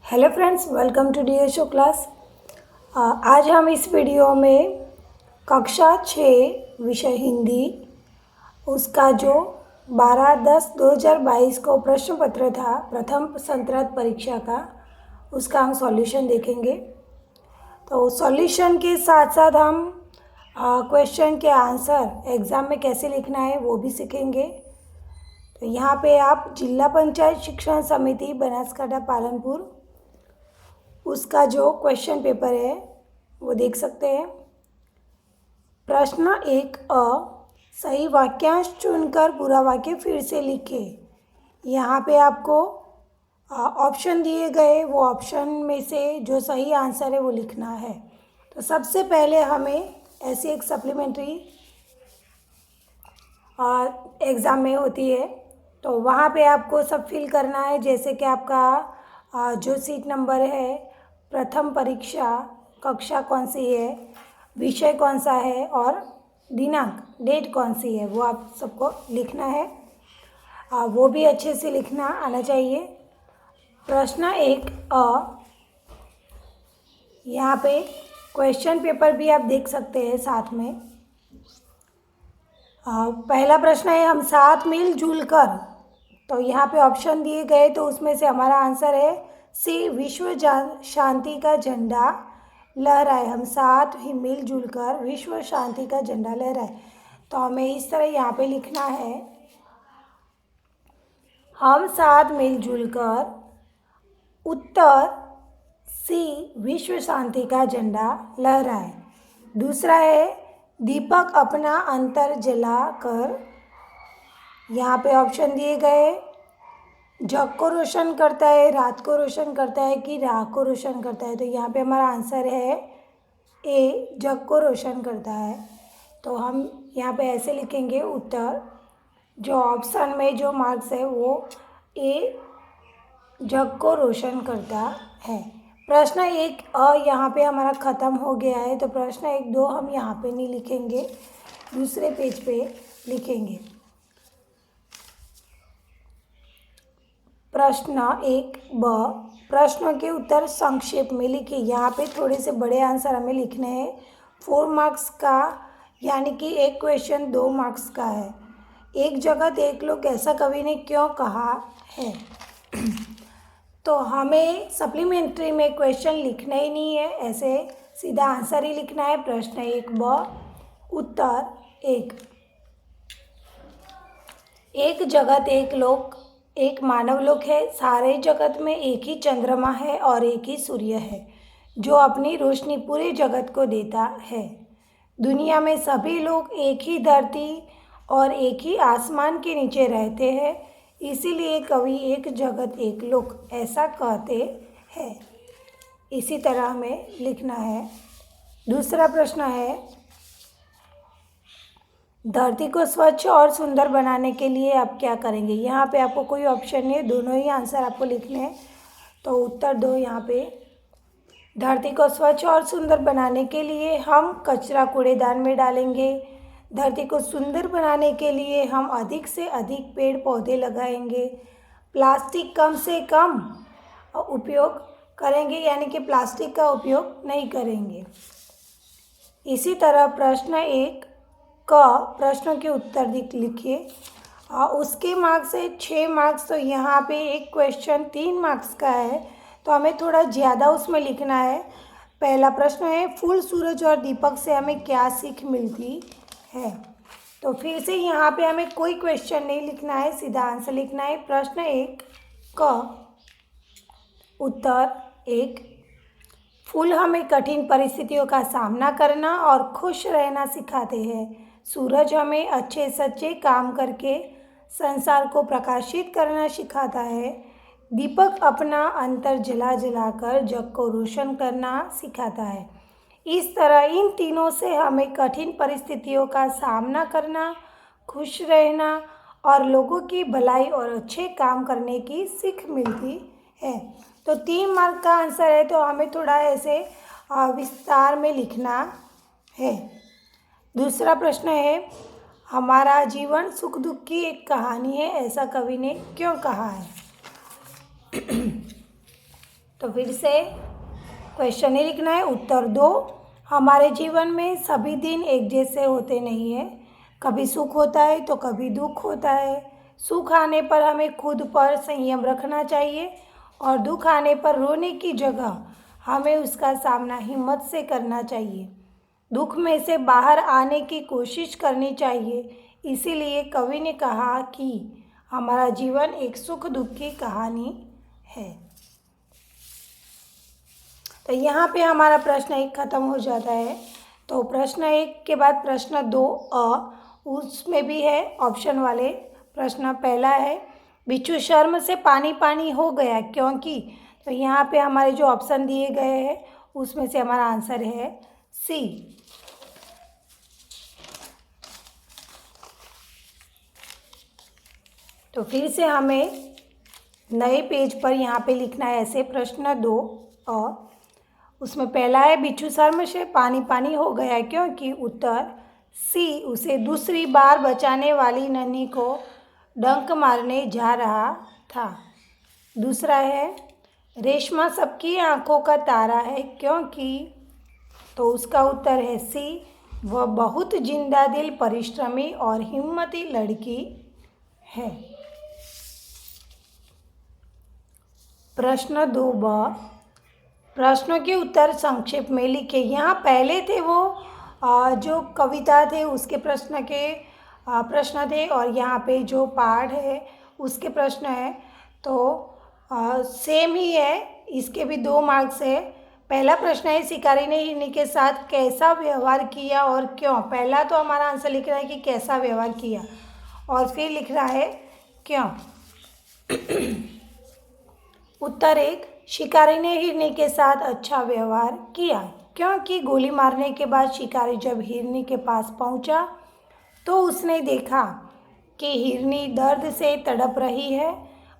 Hello friends, welcome to DSO class. आज हम इस वीडियो में कक्षा 6 विषय हिंदी उसका जो 12/10/2022 को प्रश्न पत्र था प्रथम संत्रांत परीक्षा का, उसका हम सॉल्यूशन देखेंगे। तो सॉल्यूशन के साथ साथ हम क्वेश्चन के आंसर एग्ज़ाम में कैसे लिखना है वो भी सीखेंगे। तो यहाँ पे आप जिला पंचायत शिक्षण समिति बनासकांठा पालनपुर उसका जो क्वेश्चन पेपर है वो देख सकते हैं। प्रश्न 1 सही वाक्यांश चुनकर पूरा वाक्य फिर से लिखें। यहाँ पे आपको ऑप्शन दिए गए, वो ऑप्शन में से जो सही आंसर है वो लिखना है। तो सबसे पहले हमें ऐसी एक सप्लीमेंट्री एग्ज़ाम में होती है, तो वहाँ पे आपको सब फिल करना है, जैसे कि आपका जो सीट नंबर है, प्रथम परीक्षा, कक्षा कौन सी है, विषय कौन सा है और दिनांक डेट कौन सी है, वो आप सबको लिखना है। वो भी अच्छे से लिखना आना चाहिए। प्रश्न 1 यहाँ पे क्वेश्चन पेपर भी आप देख सकते हैं साथ में। पहला प्रश्न है हम साथ मिलजुल कर, तो यहाँ पे ऑप्शन दिए गए, तो उसमें से हमारा आंसर है सी, विश्व शांति का झंडा लहराए। हम साथ ही मिलजुल कर विश्व शांति का झंडा लहराए। तो हमें इस तरह यहाँ पे लिखना है, हम साथ मिलजुल कर, उत्तर सी, विश्व शांति का झंडा लहराए। दूसरा है दीपक अपना अंतर जला कर, यहाँ पे ऑप्शन दिए गए, जग को रोशन करता है, रात को रोशन करता है कि राह को रोशन करता है। तो यहाँ पे हमारा आंसर है ए, जग को रोशन करता है। तो हम यहाँ पे ऐसे लिखेंगे उत्तर, जो ऑप्शन में जो मार्क्स है वो ए, जग को रोशन करता है। प्रश्न 1 यहाँ पे हमारा ख़त्म हो गया है। तो प्रश्न 1, 2 हम यहाँ पे नहीं लिखेंगे, दूसरे पेज पे लिखेंगे। प्रश्न 1 प्रश्नों के उत्तर संक्षेप में लिखिए। यहाँ पे थोड़े से बड़े आंसर हमें लिखने हैं। 4 मार्क्स का, यानी कि एक क्वेश्चन 2 मार्क्स का है। एक जगत एक लोग ऐसा कवि ने क्यों कहा है। तो हमें सप्लीमेंट्री में क्वेश्चन लिखना ही नहीं है, ऐसे सीधा आंसर ही लिखना है। प्रश्न 1 उत्तर 1, एक जगत एक लोक, एक मानव लोक है। सारे जगत में एक ही चंद्रमा है और एक ही सूर्य है, जो अपनी रोशनी पूरे जगत को देता है। दुनिया में सभी लोग एक ही धरती और एक ही आसमान के नीचे रहते हैं, इसीलिए कवि एक जगत एक लोक ऐसा कहते हैं। इसी तरह हमें लिखना है। दूसरा प्रश्न है, धरती को स्वच्छ और सुंदर बनाने के लिए आप क्या करेंगे। यहाँ पे आपको कोई ऑप्शन नहीं है, दोनों ही आंसर आपको लिखने हैं। तो उत्तर 2 यहाँ पे, धरती को स्वच्छ और सुंदर बनाने के लिए हम कचरा कूड़ेदान में डालेंगे। धरती को सुंदर बनाने के लिए हम अधिक से अधिक पेड़ पौधे लगाएंगे। प्लास्टिक कम से कम उपयोग करेंगे, यानी कि प्लास्टिक का उपयोग नहीं करेंगे। इसी तरह प्रश्न 1 का प्रश्नों के उत्तर लिखिए। उसके मार्क्स है 6 मार्क्स। तो यहाँ पे एक क्वेश्चन 3 मार्क्स का है, तो हमें थोड़ा ज़्यादा उसमें लिखना है। पहला प्रश्न है फूल, सूरज और दीपक से हमें क्या सीख मिलती है। तो फिर से यहाँ पे हमें कोई क्वेश्चन नहीं लिखना है, सीधा आंसर लिखना है। प्रश्न 1 का उत्तर 1, फूल हमें कठिन परिस्थितियों का सामना करना और खुश रहना सिखाते हैं। सूरज हमें अच्छे सच्चे काम करके संसार को प्रकाशित करना सिखाता है। दीपक अपना अंतर जला जलाकर जग को रोशन करना सिखाता है। इस तरह इन तीनों से हमें कठिन परिस्थितियों का सामना करना, खुश रहना और लोगों की भलाई और अच्छे काम करने की सीख मिलती है। तो 3 मार्क का आंसर है, तो हमें थोड़ा ऐसे विस्तार में लिखना है। दूसरा प्रश्न है, हमारा जीवन सुख दुख की एक कहानी है, ऐसा कवि ने क्यों कहा है। तो फिर से क्वेश्चन ही लिखना है। उत्तर दो, हमारे जीवन में सभी दिन एक जैसे होते नहीं हैं। कभी सुख होता है तो कभी दुख होता है। सुख आने पर हमें खुद पर संयम रखना चाहिए और दुख आने पर रोने की जगह हमें उसका सामना हिम्मत से करना चाहिए। दुख में से बाहर आने की कोशिश करनी चाहिए। इसीलिए कवि ने कहा कि हमारा जीवन एक सुख दुख की कहानी है। तो यहाँ पे हमारा प्रश्न 1 खत्म हो जाता है। तो प्रश्न 1 के बाद प्रश्न 2 उसमें भी है ऑप्शन वाले। प्रश्न पहला है, बिच्छू शर्म से पानी पानी हो गया क्योंकि। तो यहाँ पे हमारे जो ऑप्शन दिए गए हैं उसमें से हमारा आंसर है सी। तो फिर से हमें नए पेज पर यहाँ पे लिखना है ऐसे। प्रश्न 2 और उसमें पहला है, बिच्छू शर्म से पानी पानी हो गया क्योंकि। उत्तर सी, उसे दूसरी बार बचाने वाली नन्ही को डंक मारने जा रहा था। दूसरा है, रेशमा सबकी आंखों का तारा है क्योंकि। तो उसका उत्तर है सी, वह बहुत जिंदा दिल, परिश्रमी और हिम्मती लड़की है। प्रश्न 2 प्रश्नों के उत्तर संक्षेप में लिखे। यहाँ पहले थे वो जो कविता थे उसके प्रश्न थे और यहाँ पे जो पाठ है उसके प्रश्न है। तो सेम ही है, इसके भी 2 मार्क्स है। पहला प्रश्न है, शिकारी ने हिरनी के साथ कैसा व्यवहार किया और क्यों। पहला तो हमारा आंसर लिख रहा है कि कैसा व्यवहार किया और फिर लिख रहा है क्यों। उत्तर 1, शिकारी ने हिरनी के साथ अच्छा व्यवहार किया क्योंकि गोली मारने के बाद शिकारी जब हिरनी के पास पहुंचा तो उसने देखा कि हिरनी दर्द से तड़प रही है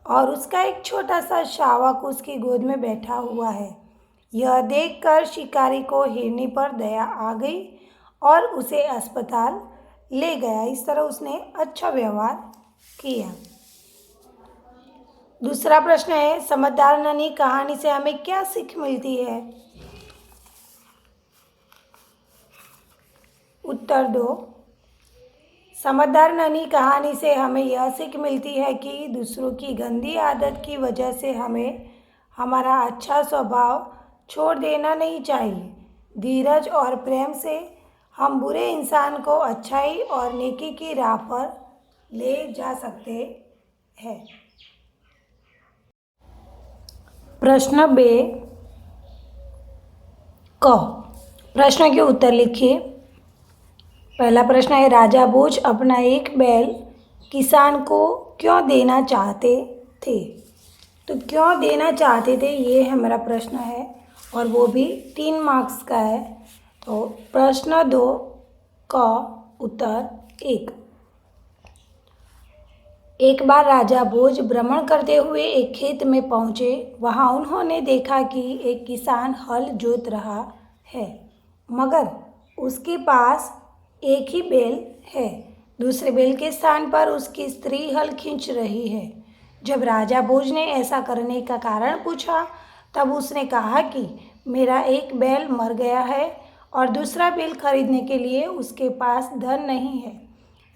और उसका एक छोटा सा शावक उसकी गोद में बैठा हुआ है। यह देखकर शिकारी को हिरनी पर दया आ गई और उसे अस्पताल ले गया। इस तरह उसने अच्छा व्यवहार किया। दूसरा प्रश्न है, समझदार नन्ही कहानी से हमें क्या सीख मिलती है। उत्तर 2, समझदार नन्ही कहानी से हमें यह सीख मिलती है कि दूसरों की गंदी आदत की वजह से हमें हमारा अच्छा स्वभाव छोड़ देना नहीं चाहिए। धीरज और प्रेम से हम बुरे इंसान को अच्छाई और नेकी की राह पर ले जा सकते हैं। प्रश्न बे क, प्रश्न के उत्तर लिखिए। पहला प्रश्न है, राजा भोज अपना एक बैल किसान को क्यों देना चाहते थे। तो क्यों देना चाहते थे ये हमारा प्रश्न है और वो भी 3 मार्क्स का है। तो प्रश्न 2 का उत्तर 1, एक बार राजा भोज भ्रमण करते हुए एक खेत में पहुँचे। वहाँ उन्होंने देखा कि एक किसान हल जोत रहा है मगर उसके पास एक ही बैल है। दूसरे बैल के स्थान पर उसकी स्त्री हल खींच रही है। जब राजा भोज ने ऐसा करने का कारण पूछा तब उसने कहा कि मेरा एक बैल मर गया है और दूसरा बैल खरीदने के लिए उसके पास धन नहीं है।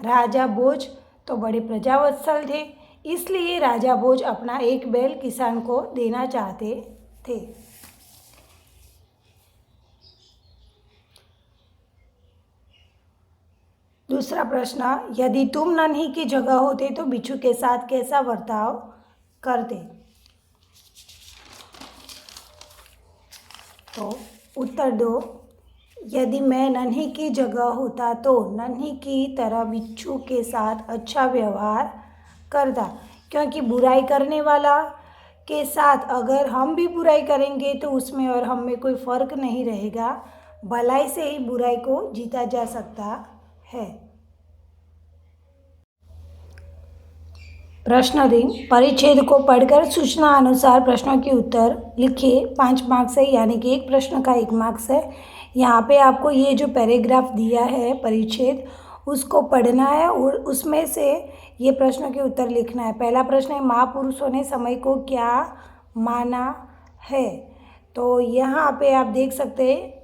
राजा भोज तो बड़े प्रजावत्सल थे, इसलिए राजा भोज अपना एक बैल किसान को देना चाहते थे। दूसरा प्रश्न, यदि तुम नन्ही की जगह होते तो बिच्छू के साथ कैसा बर्ताव करते। तो उत्तर 2, यदि मैं नन्ही की जगह होता तो नन्ही की तरह बिच्छू के साथ अच्छा व्यवहार करता, क्योंकि बुराई करने वाला के साथ अगर हम भी बुराई करेंगे तो उसमें और हम में कोई फ़र्क नहीं रहेगा। भलाई से ही बुराई को जीता जा सकता है। प्रश्न 3, परिच्छेद को पढ़कर सूचना अनुसार प्रश्नों के उत्तर लिखिए। 5 मार्क्स है, यानी कि एक प्रश्न का 1 मार्क्स है। यहाँ पे आपको ये जो पैराग्राफ दिया है परिच्छेद उसको पढ़ना है और उसमें से ये प्रश्नों के उत्तर लिखना है। पहला प्रश्न है, महापुरुषों ने समय को क्या माना है। तो यहाँ पे आप देख सकते हैं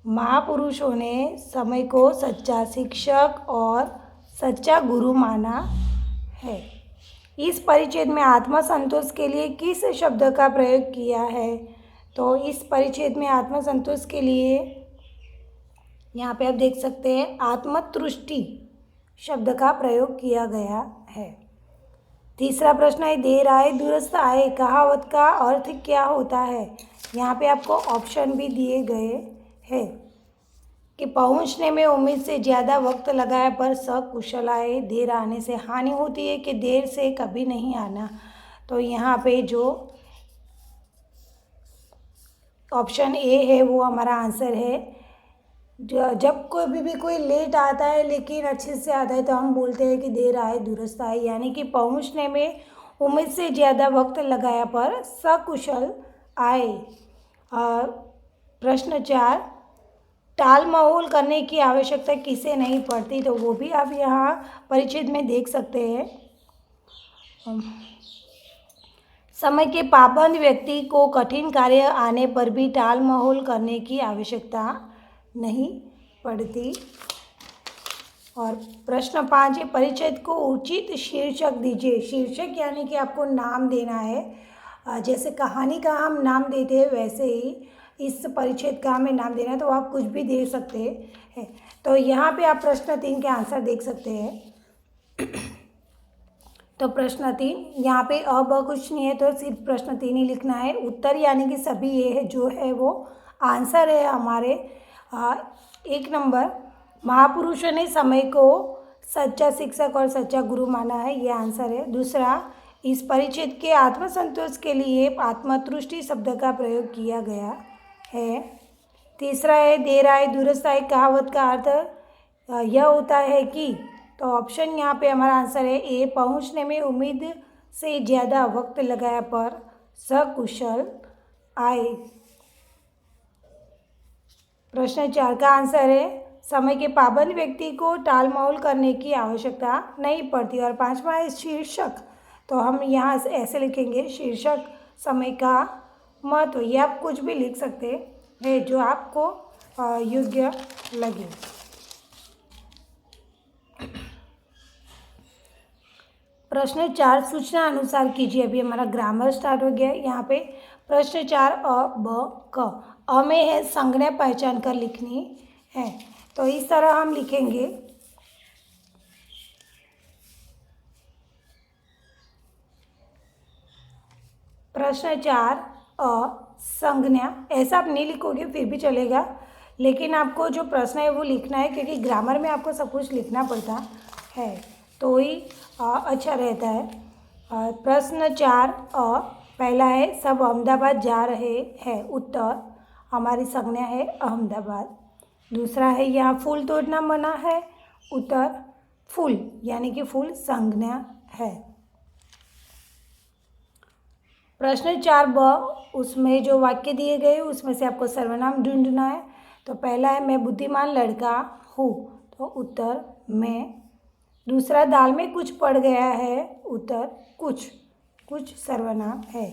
महापुरुषों ने समय को सच्चा शिक्षक और सच्चा गुरु माना है। इस परिच्छेद में आत्मसंतोष के लिए किस शब्द का प्रयोग किया है? तो इस परिच्छेद में आत्मसंतोष के लिए यहाँ पे आप देख सकते हैं आत्मतुष्टि शब्द का प्रयोग किया गया है। तीसरा प्रश्न है देर आए दुरुस्त आए कहावत का अर्थ क्या होता है? यहाँ पे आपको ऑप्शन भी दिए गए हैं कि पहुँचने में उम्मीद से ज़्यादा वक्त लगाया पर सकुशल आए, देर आने से हानि होती है कि देर से कभी नहीं आना। तो यहाँ पे जो ऑप्शन ए है वो हमारा आंसर है। जब कोई भी कोई लेट आता है लेकिन अच्छे से आता है तो हम बोलते हैं कि देर आए दुरुस्त आए, यानी कि पहुंचने में उम्मीद से ज़्यादा वक्त लगाया पर सकुशल आए। प्रश्न 4 टाल मटोल करने की आवश्यकता किसे नहीं पड़ती? तो वो भी आप यहाँ परिच्छेद में देख सकते हैं। समय के पाबंद व्यक्ति को कठिन कार्य आने पर भी टाल मटोल करने की आवश्यकता नहीं पड़ती। और प्रश्न 5 है परिच्छेद को उचित शीर्षक दीजिए। शीर्षक यानी कि आपको नाम देना है। जैसे कहानी का हम नाम देते हैं वैसे ही इस परिच्छेद का हमें नाम देना है, तो आप कुछ भी दे सकते हैं। तो यहाँ पे आप प्रश्न 3 के आंसर देख सकते हैं। तो प्रश्न 3 यहाँ पे अब कुछ नहीं है तो सिर्फ प्रश्न 3 ही लिखना है। उत्तर यानी कि सभी ये है जो है वो आंसर है हमारे। 1 नंबर महापुरुषों ने समय को सच्चा शिक्षक और सच्चा गुरु माना है, ये आंसर है। दूसरा इस परिच्छेद के आत्मसंतोष के लिए आत्मतुष्टि शब्द का प्रयोग किया गया है। तीसरा है देर आए दुरुस्त आए कहावत का अर्थ यह होता है कि, तो ऑप्शन यहाँ पे हमारा आंसर है ए पहुँचने में उम्मीद से ज़्यादा वक्त लगाया पर सकुशल आए। प्रश्न 4 का आंसर है समय के पाबंद व्यक्ति को टाल मटोल करने की आवश्यकता नहीं पड़ती। और 5वां है शीर्षक, तो हम यहाँ से ऐसे लिखेंगे शीर्षक समय का महत्व। ये आप कुछ भी लिख सकते हैं जो आपको योग्य लगे। प्रश्न 4 सूचना अनुसार कीजिए। अभी हमारा ग्रामर स्टार्ट हो गया है। यहाँ पे प्रश्न 4 अ ब क में है संज्ञा पहचान कर लिखनी है, तो इस तरह हम लिखेंगे प्रश्न 4 संज्ञा। ऐसा आप नहीं लिखोगे फिर भी चलेगा, लेकिन आपको जो प्रश्न है वो लिखना है क्योंकि ग्रामर में आपको सब कुछ लिखना पड़ता है तो ही अच्छा रहता है। प्रश्न 4 पहला है सब अहमदाबाद जा रहे हैं। उत्तर हमारी संज्ञा है अहमदाबाद। दूसरा है यहाँ फूल तोड़ना मना है। उत्तर फूल यानी कि फूल संज्ञा है। प्रश्न 4 ब उसमें जो वाक्य दिए गए उसमें से आपको सर्वनाम ढूंढना है। तो पहला है मैं बुद्धिमान लड़का हूँ, तो उत्तर मैं। दूसरा दाल में कुछ पड़ गया है। उत्तर कुछ सर्वनाम है।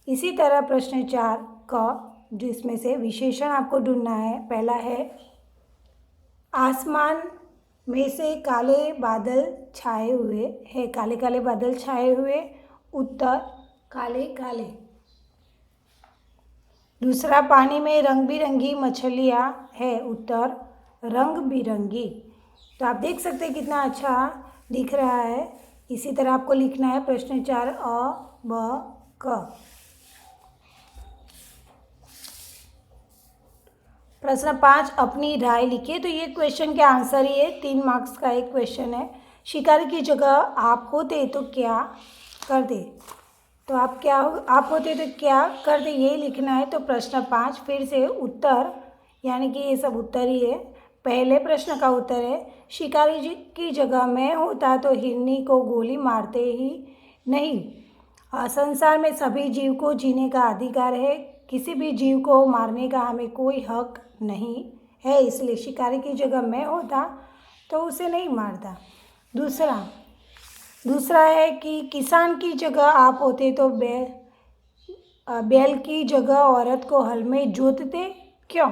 इसी तरह प्रश्न 4 क जिसमें से विशेषण आपको ढूंढना है। पहला है आसमान में से काले बादल छाए हुए हैं। काले काले बादल छाए हुए। उत्तर काले काले। दूसरा पानी में रंग बिरंगी मछलियाँ है। उत्तर रंग बिरंगी। तो आप देख सकते हैं कितना अच्छा दिख रहा है। इसी तरह आपको लिखना है प्रश्न 4 अ ब क। प्रश्न 5 अपनी राय लिखिए। तो ये क्वेश्चन के आंसर ही है, 3 मार्क्स का एक क्वेश्चन है। शिकारी की जगह आप होते तो क्या करते? तो आप होते तो क्या करते ये लिखना है। तो प्रश्न 5 फिर से उत्तर यानी कि ये सब उत्तर ही है। पहले प्रश्न का उत्तर है शिकारी जी की जगह मैं होता तो हिरनी को गोली मारते ही नहीं। संसार में सभी जीव को जीने का अधिकार है, किसी भी जीव को मारने का हमें कोई हक नहीं है, इसलिए शिकारी की जगह मैं होता तो उसे नहीं मारता। दूसरा है कि किसान की जगह आप होते तो बैल की जगह औरत को हल में जोतते क्यों?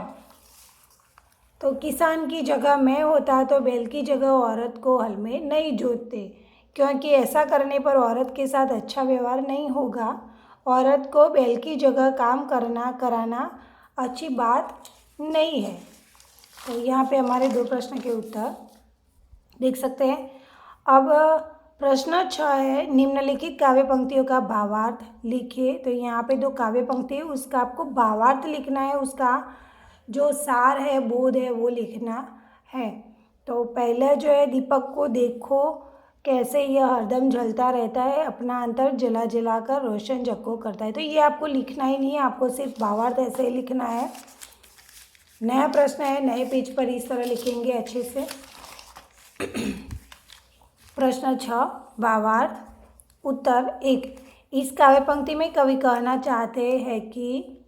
तो किसान की जगह मैं होता तो बैल की जगह औरत को हल में नहीं जोतते, क्योंकि ऐसा करने पर औरत के साथ अच्छा व्यवहार नहीं होगा। औरत को बैल की जगह काम कराना अच्छी बात नहीं है। तो यहाँ पे हमारे 2 प्रश्न के उत्तर देख सकते हैं। अब प्रश्न 6 है, निम्नलिखित काव्य पंक्तियों का भावार्थ लिखिए। तो यहाँ पे 2 काव्य पंक्ति है, उसका आपको भावार्थ लिखना है, उसका जो सार है, बोध है, वो लिखना है। तो पहला जो है, दीपक को देखो कैसे यह हरदम जलता रहता है, अपना अंतर जला जला कर रोशन जग को करता है। तो ये आपको लिखना ही नहीं है, आपको सिर्फ भावार्थ ऐसे ही लिखना है। नया प्रश्न है, नए पेज पर इस तरह लिखेंगे अच्छे से। प्रश्न 6 भावार्थ। उत्तर 1, इस काव्य पंक्ति में कवि कहना चाहते हैं कि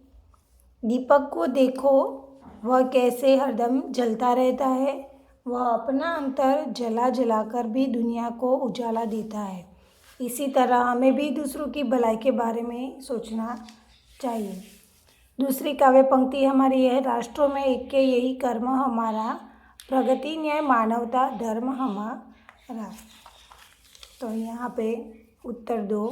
दीपक को देखो वह कैसे हरदम जलता रहता है, वह अपना अंतर जला जलाकर भी दुनिया को उजाला देता है। इसी तरह हमें भी दूसरों की भलाई के बारे में सोचना चाहिए। दूसरी काव्य पंक्ति हमारी है, राष्ट्रों में एक के यही कर्म हमारा, प्रगति न्याय मानवता धर्म हमारा। तो यहाँ पे उत्तर 2,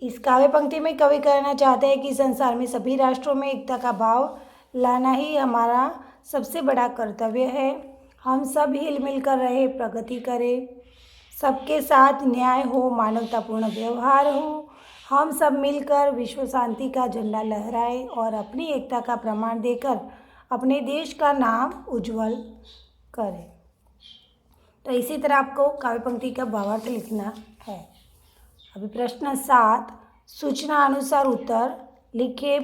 इस काव्य पंक्ति में कवि कहना चाहते हैं कि संसार में सभी राष्ट्रों में एकता का भाव लाना ही हमारा सबसे बड़ा कर्तव्य है। हम सब हिल मिल कर रहे, प्रगति करें, सबके साथ न्याय हो, मानवतापूर्ण व्यवहार हो, हम सब मिलकर विश्व शांति का झंडा लहराएं और अपनी एकता का प्रमाण देकर अपने देश का नाम उज्जवल करें। तो इसी तरह आपको काव्य पंक्ति का भावार्थ लिखना है। अभी प्रश्न 7, सूचना अनुसार उत्तर लिखिए।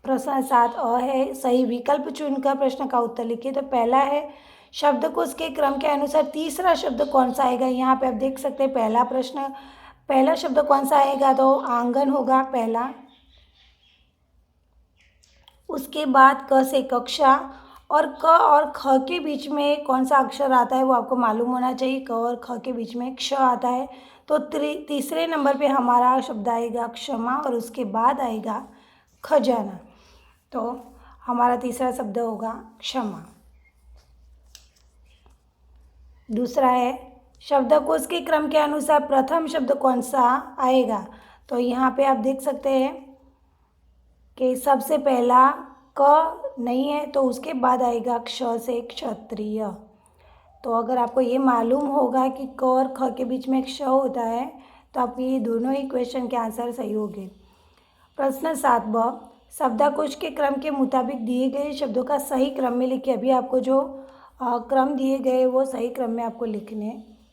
प्रश्न 7 अ है, सही विकल्प चुनकर प्रश्न का उत्तर लिखिए। तो पहला है, शब्दकोश के क्रम के अनुसार तीसरा शब्द कौन सा आएगा। यहाँ पे आप देख सकते हैं पहला शब्द कौन सा आएगा, तो आंगन होगा पहला। उसके बाद क से कक्षा, और क और ख के बीच में कौन सा अक्षर आता है वो आपको मालूम होना चाहिए। क और ख के बीच में क्ष आता है। तो तीसरे नंबर पे हमारा शब्द आएगा क्षमा, और उसके बाद आएगा खजाना। तो हमारा तीसरा शब्द होगा क्षमा। दूसरा है, शब्दकोश के क्रम के अनुसार प्रथम शब्द कौन सा आएगा। तो यहाँ पे आप देख सकते हैं कि सबसे पहला क नहीं है, तो उसके बाद आएगा क्ष से क्षत्रिय। तो अगर आपको ये मालूम होगा कि क और ख के बीच में क्ष होता है, तो आपके ये दोनों ही क्वेश्चन के आंसर सही होंगे। प्रश्न 7 ब, शब्दकोश के क्रम के मुताबिक दिए गए शब्दों का सही क्रम में लिखिए। अभी आपको जो क्रम दिए गए वो सही क्रम में आपको लिखने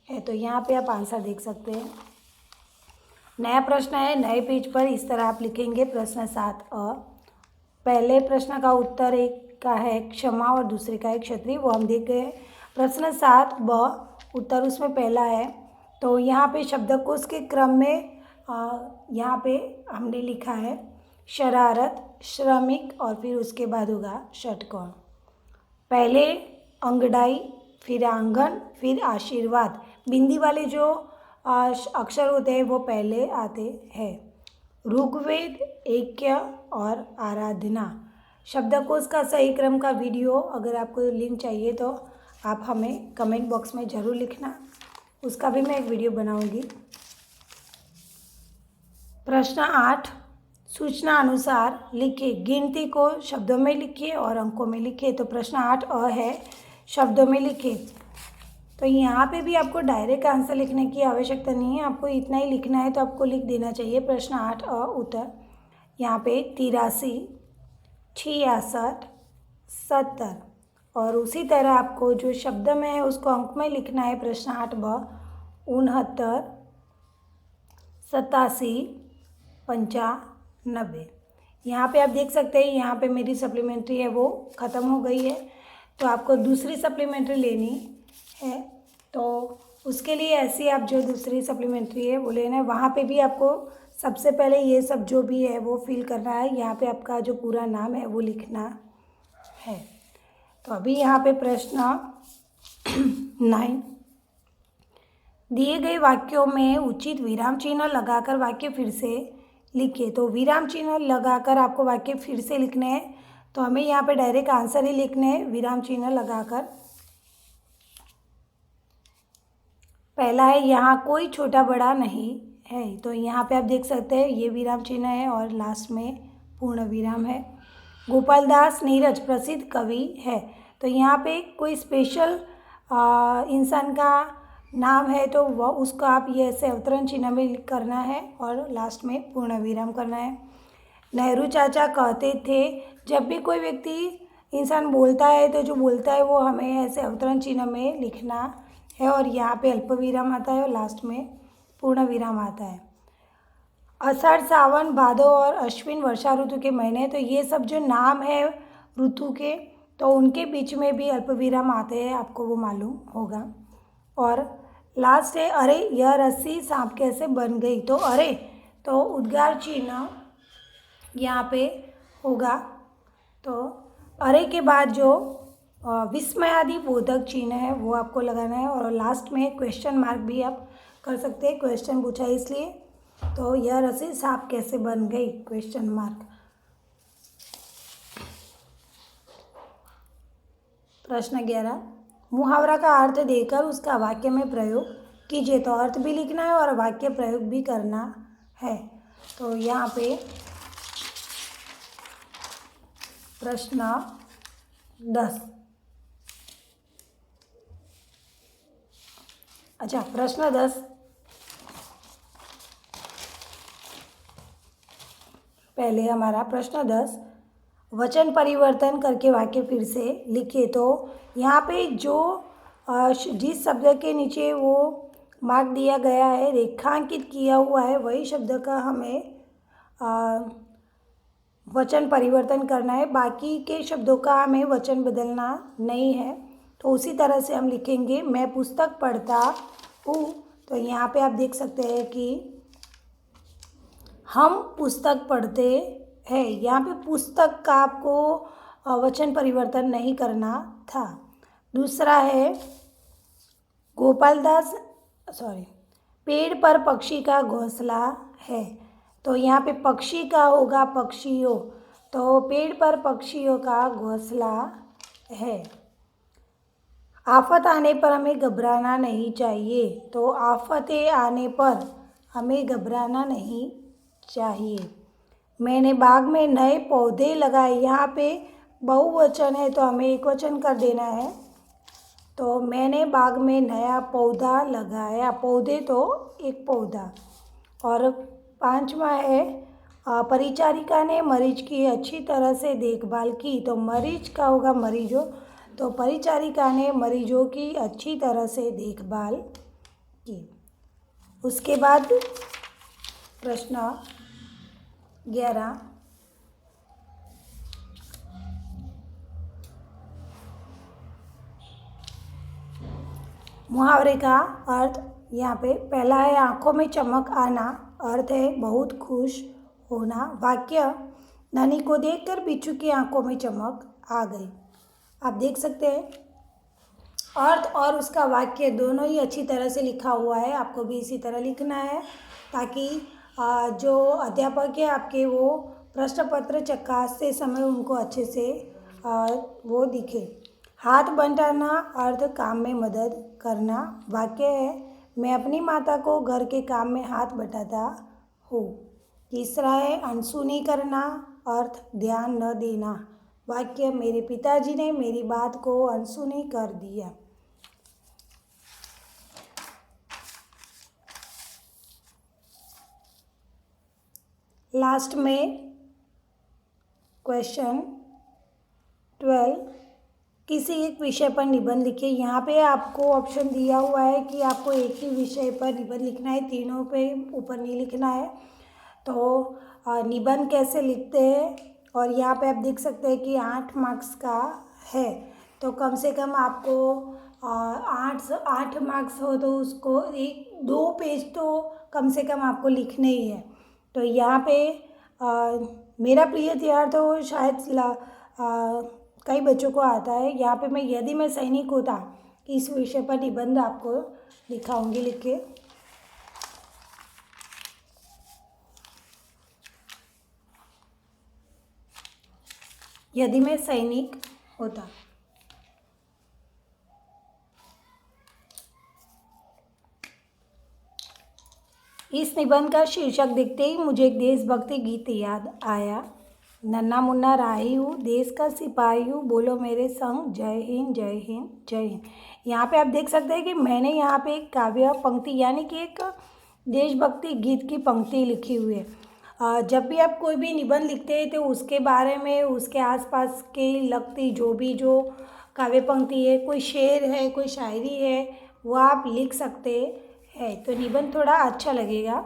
हैं। तो यहाँ पे आप आंसर देख सकते हैं। नया प्रश्न है, नए पेज पर इस तरह आप लिखेंगे। प्रश्न 7 अ, पहले प्रश्न का उत्तर एक का है क्षमा और दूसरे का है क्षत्रिय, वो हम देख गए। प्रश्न 7 ब, उत्तर उसमें पहला है। तो यहाँ पे शब्दकोश के क्रम में यहाँ पे हमने लिखा है शरारत, श्रमिक, और फिर उसके बाद होगा षटकोण। पहले अंगड़ाई, फिर आंगन, फिर आशीर्वाद। बिंदी वाले जो अक्षर होते हैं वो पहले आते हैं। ऋग्वेद, ऐक्य और आराधना। शब्दकोश का सही क्रम का वीडियो अगर आपको लिंक चाहिए तो आप हमें कमेंट बॉक्स में ज़रूर लिखना, उसका भी मैं एक वीडियो बनाऊंगी। प्रश्न 8, सूचना अनुसार लिखिए। गिनती को शब्दों में लिखिए और अंकों में लिखिए। तो प्रश्न 8 अ है, शब्दों में लिखिए। तो यहाँ पे भी आपको डायरेक्ट आंसर लिखने की आवश्यकता नहीं है, आपको इतना ही लिखना है तो आपको लिख देना चाहिए। प्रश्न 8 अ उत्तर यहाँ पे 83, 66, 70, और उसी तरह आपको जो शब्द में है उसको अंक में लिखना है। प्रश्न 8 ब, 69, 87, 95। यहाँ पे आप देख सकते हैं, यहाँ पे मेरी सप्लीमेंट्री है वो ख़त्म हो गई है, तो आपको दूसरी सप्लीमेंट्री लेनी है। तो उसके लिए ऐसी आप जो दूसरी सप्लीमेंट्री है वो लेना है, वहाँ पे भी आपको सबसे पहले ये सब जो भी है वो फिल करना है। यहाँ पे आपका जो पूरा नाम है वो लिखना है। तो अभी यहाँ पे प्रश्न 9, दिए गए वाक्यों में उचित विराम चिन्ह लगाकर वाक्य फिर से लिखिए। तो विराम चिन्ह लगाकर आपको वाक्य फिर से लिखने हैं। तो हमें यहाँ पे डायरेक्ट आंसर ही लिखने हैं विराम चिन्ह लगाकर। पहला है यहाँ कोई छोटा बड़ा नहीं है। तो यहाँ पे आप देख सकते हैं ये विराम चिन्ह है और लास्ट में पूर्ण विराम है। गोपाल दास नीरज प्रसिद्ध कवि है। तो यहाँ पे कोई स्पेशल इंसान का नाम है तो वह उसको आप ये ऐसे अवतरण चिन्ह में करना है और लास्ट में पूर्ण विराम करना है। नेहरू चाचा कहते थे, जब भी कोई व्यक्ति इंसान बोलता है तो जो बोलता है वो हमें ऐसे अवतरण चिन्ह में लिखना है और यहाँ पे अल्प विराम आता है और लास्ट में पूर्ण विराम आता है। आषाढ़ सावन भादो और अश्विन वर्षा ऋतु के महीने, तो ये सब जो नाम है ऋतु के तो उनके बीच में भी अल्प विराम आते हैं, आपको वो मालूम होगा। और लास्ट है अरे यह रस्सी सांप कैसे बन गई। तो अरे तो उद्गार चिन्ह यहाँ पे होगा। तो अरे के बाद जो विस्मयादि बोधक चिन्ह है वो आपको लगाना है और लास्ट में क्वेश्चन मार्क भी आप कर सकते हैं, क्वेश्चन पूछा है इसलिए। तो यह रस्सी सांप कैसे बन गई, क्वेश्चन मार्क। प्रश्न 11, मुहावरा का अर्थ देकर उसका वाक्य में प्रयोग कीजिए। तो अर्थ भी लिखना है और वाक्य प्रयोग भी करना है। तो यहाँ पे प्रश्न 10, अच्छा प्रश्न 10 पहले हमारा प्रश्न 10 वचन परिवर्तन करके वाक्य फिर से लिखिए। तो यहाँ पे जो जिस शब्द के नीचे वो मार्क दिया गया है, रेखांकित किया हुआ है, वही शब्द का हमें वचन परिवर्तन करना है। बाकी के शब्दों का हमें वचन बदलना नहीं है। तो उसी तरह से हम लिखेंगे मैं पुस्तक पढ़ता हूँ। तो यहाँ पे आप देख सकते हैं कि हम पुस्तक पढ़ते हैं। यहाँ पे पुस्तक का आपको वचन परिवर्तन नहीं करना था। दूसरा है पेड़ पर पक्षी का घोंसला है। तो यहाँ पे पक्षी का होगा पक्षियों। तो पेड़ पर पक्षियों का घोंसला है। आफत आने पर हमें घबराना नहीं चाहिए। तो आफतें आने पर हमें घबराना नहीं चाहिए। मैंने बाग में नए पौधे लगाए। यहाँ पे बहुवचन है तो हमें एक वचन कर देना है। तो मैंने बाग में नया पौधा लगाया। पौधे तो एक पौधा। और 5वां है परिचारिका ने मरीज की अच्छी तरह से देखभाल की। तो मरीज का होगा मरीजों। तो परिचारिका ने मरीजों की अच्छी तरह से देखभाल की। उसके बाद प्रश्न 11 मुहावरे का अर्थ यहाँ पे पहला है आँखों में चमक आना। अर्थ है बहुत खुश होना। वाक्य नानी को देखकर बिच्छू की आँखों में चमक आ गई। आप देख सकते हैं अर्थ और उसका वाक्य दोनों ही अच्छी तरह से लिखा हुआ है। आपको भी इसी तरह लिखना है ताकि जो अध्यापक है आपके वो प्रश्न पत्र चकासते समय उनको अच्छे से वो दिखे। हाथ बंटाना अर्थ काम में मदद करना। वाक्य है मैं अपनी माता को घर के काम में हाथ बटाता हूँ। तीसरा है अनसुनी करना अर्थ ध्यान न देना। वाक्य मेरे पिताजी ने मेरी बात को अनसुनी कर दिया। लास्ट में क्वेश्चन 12 किसी एक विषय पर निबंध लिखिए। यहाँ पे आपको ऑप्शन दिया हुआ है कि आपको एक ही विषय पर निबंध लिखना है, तीनों पे ऊपर नहीं लिखना है। तो निबंध कैसे लिखते हैं और यहाँ पे आप देख सकते हैं कि 8 मार्क्स का है। तो कम से कम आपको 8 मार्क्स हो तो उसको 1-2 पेज तो कम से कम आपको लिखने ही है। तो यहाँ पे मेरा प्रिय त्योहार तो शायद कई बच्चों को आता है। यहाँ पे मैं यदि मैं सैनिक होता इस विषय पर निबंध आपको लिखाऊंगी लिख के। यदि मैं सैनिक होता। इस निबंध का शीर्षक देखते ही मुझे एक देशभक्ति गीत याद आया। नन्ना मुन्ना राही हूँ, देश का सिपाही हूँ, बोलो मेरे संग जय हिंद जय हिंद जय हिंद। यहाँ पे आप देख सकते हैं कि मैंने यहाँ पे एक काव्य पंक्ति यानी कि एक देशभक्ति गीत की पंक्ति लिखी हुई है। जब भी आप कोई भी निबंध लिखते हैं तो उसके बारे में, उसके आसपास के लगती जो काव्य पंक्ति है, कोई शेर है, कोई शायरी है, वो आप लिख सकते हैं तो निबंध थोड़ा अच्छा लगेगा।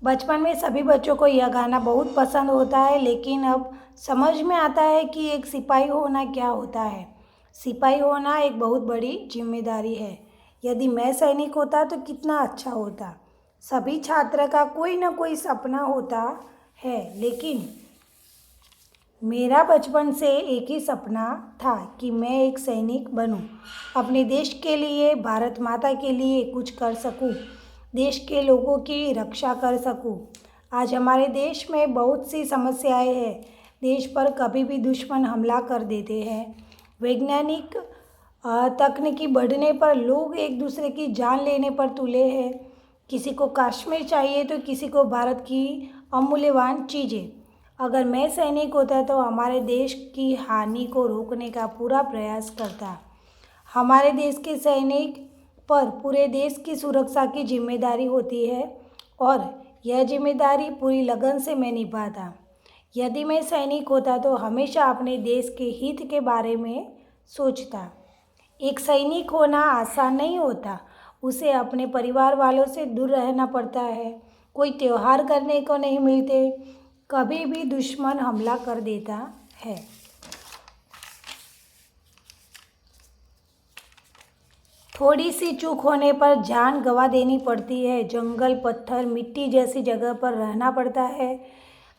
बचपन में सभी बच्चों को यह गाना बहुत पसंद होता है, लेकिन अब समझ में आता है कि एक सिपाही होना क्या होता है। सिपाही होना एक बहुत बड़ी जिम्मेदारी है। यदि मैं सैनिक होता तो कितना अच्छा होता। सभी छात्र का कोई ना कोई सपना होता है, लेकिन मेरा बचपन से एक ही सपना था कि मैं एक सैनिक बनूं, अपने देश के लिए, भारत माता के लिए कुछ कर सकूं, देश के लोगों की रक्षा कर सकूं। आज हमारे देश में बहुत सी समस्याएं हैं। देश पर कभी भी दुश्मन हमला कर देते हैं। वैज्ञानिक तकनीकी बढ़ने पर लोग एक दूसरे की जान लेने पर तुले हैं। किसी को कश्मीर चाहिए तो किसी को भारत की अमूल्यवान चीज़ें। अगर मैं सैनिक होता तो हमारे देश की हानि को रोकने का पूरा प्रयास करता। हमारे देश के सैनिक पर पूरे देश की सुरक्षा की जिम्मेदारी होती है और यह जिम्मेदारी पूरी लगन से मैं निभाता। यदि मैं सैनिक होता तो हमेशा अपने देश के हित के बारे में सोचता। एक सैनिक होना आसान नहीं होता। उसे अपने परिवार वालों से दूर रहना पड़ता है। कोई त्योहार करने को नहीं मिलते। कभी भी दुश्मन हमला कर देता है। थोड़ी सी चूक होने पर जान गंवा देनी पड़ती है। जंगल, पत्थर, मिट्टी जैसी जगह पर रहना पड़ता है।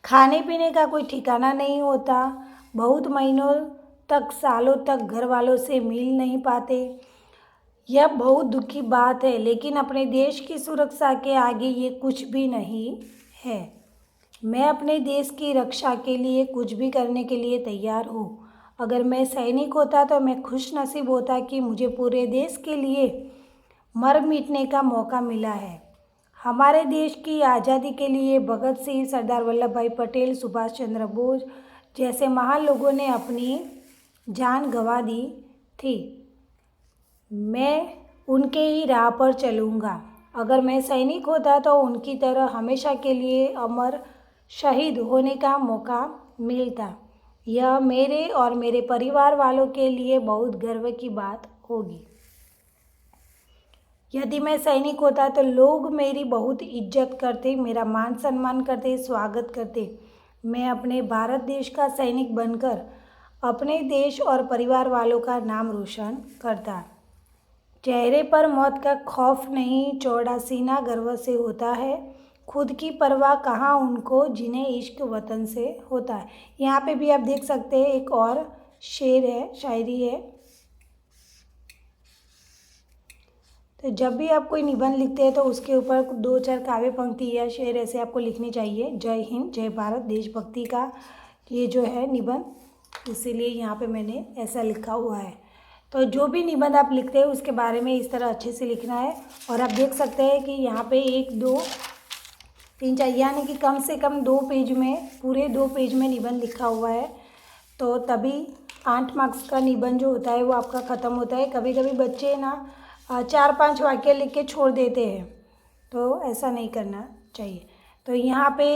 खाने पीने का कोई ठिकाना नहीं होता। बहुत महीनों तक, सालों तक घर वालों से मिल नहीं पाते। यह बहुत दुख की बात है, लेकिन अपने देश की सुरक्षा के आगे ये कुछ भी नहीं है। मैं अपने देश की रक्षा के लिए कुछ भी करने के लिए तैयार हूँ। अगर मैं सैनिक होता तो मैं खुश नसीब होता कि मुझे पूरे देश के लिए मर मिटने का मौका मिला है। हमारे देश की आज़ादी के लिए भगत सिंह, सरदार वल्लभ भाई पटेल, सुभाष चंद्र बोस जैसे महान लोगों ने अपनी जान गंवा दी थी। मैं उनके ही राह पर चलूँगा। अगर मैं सैनिक होता तो उनकी तरह हमेशा के लिए अमर शहीद होने का मौका मिलता। यह मेरे और मेरे परिवार वालों के लिए बहुत गर्व की बात होगी। यदि मैं सैनिक होता तो लोग मेरी बहुत इज्जत करते, मेरा मान सम्मान करते, स्वागत करते। मैं अपने भारत देश का सैनिक बनकर अपने देश और परिवार वालों का नाम रोशन करता। चेहरे पर मौत का खौफ नहीं, चौड़ा सीना गर्व से होता है। खुद की परवाह कहाँ उनको जिन्हें इश्क वतन से होता है। यहाँ पे भी आप देख सकते हैं एक और शेर है, शायरी है। तो जब भी आप कोई निबंध लिखते हैं तो उसके ऊपर 2-4 काव्य पंक्ति या शेर ऐसे आपको लिखनी चाहिए। जय हिंद, जय भारत, देशभक्ति का ये जो है निबंध, इसीलिए यहाँ पे मैंने ऐसा लिखा हुआ है। तो जो भी निबंध आप लिखते हैं उसके बारे में इस तरह अच्छे से लिखना है। और आप देख सकते हैं कि यहाँ पे 1, 2, 3, 4 यानी कि कम से कम 2 पेज में, पूरे 2 पेज में निबंध लिखा हुआ है। तो तभी 8 मार्क्स का निबंध जो होता है वो आपका ख़त्म होता है। कभी कभी बच्चे ना 4-5 वाक्य लिख के छोड़ देते हैं, तो ऐसा नहीं करना चाहिए। तो यहाँ पे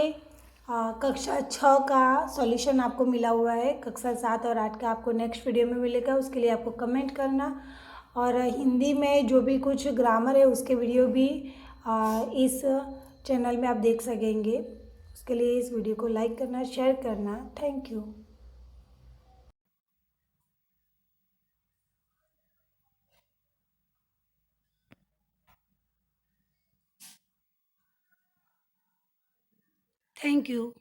कक्षा 6 का सॉल्यूशन आपको मिला हुआ है। कक्षा 7 और 8 का आपको नेक्स्ट वीडियो में मिलेगा, उसके लिए आपको कमेंट करना। और हिंदी में जो भी कुछ ग्रामर है उसके वीडियो भी इस चैनल में आप देख सकेंगे। उसके लिए इस वीडियो को लाइक करना, शेयर करना। Thank you. Thank you.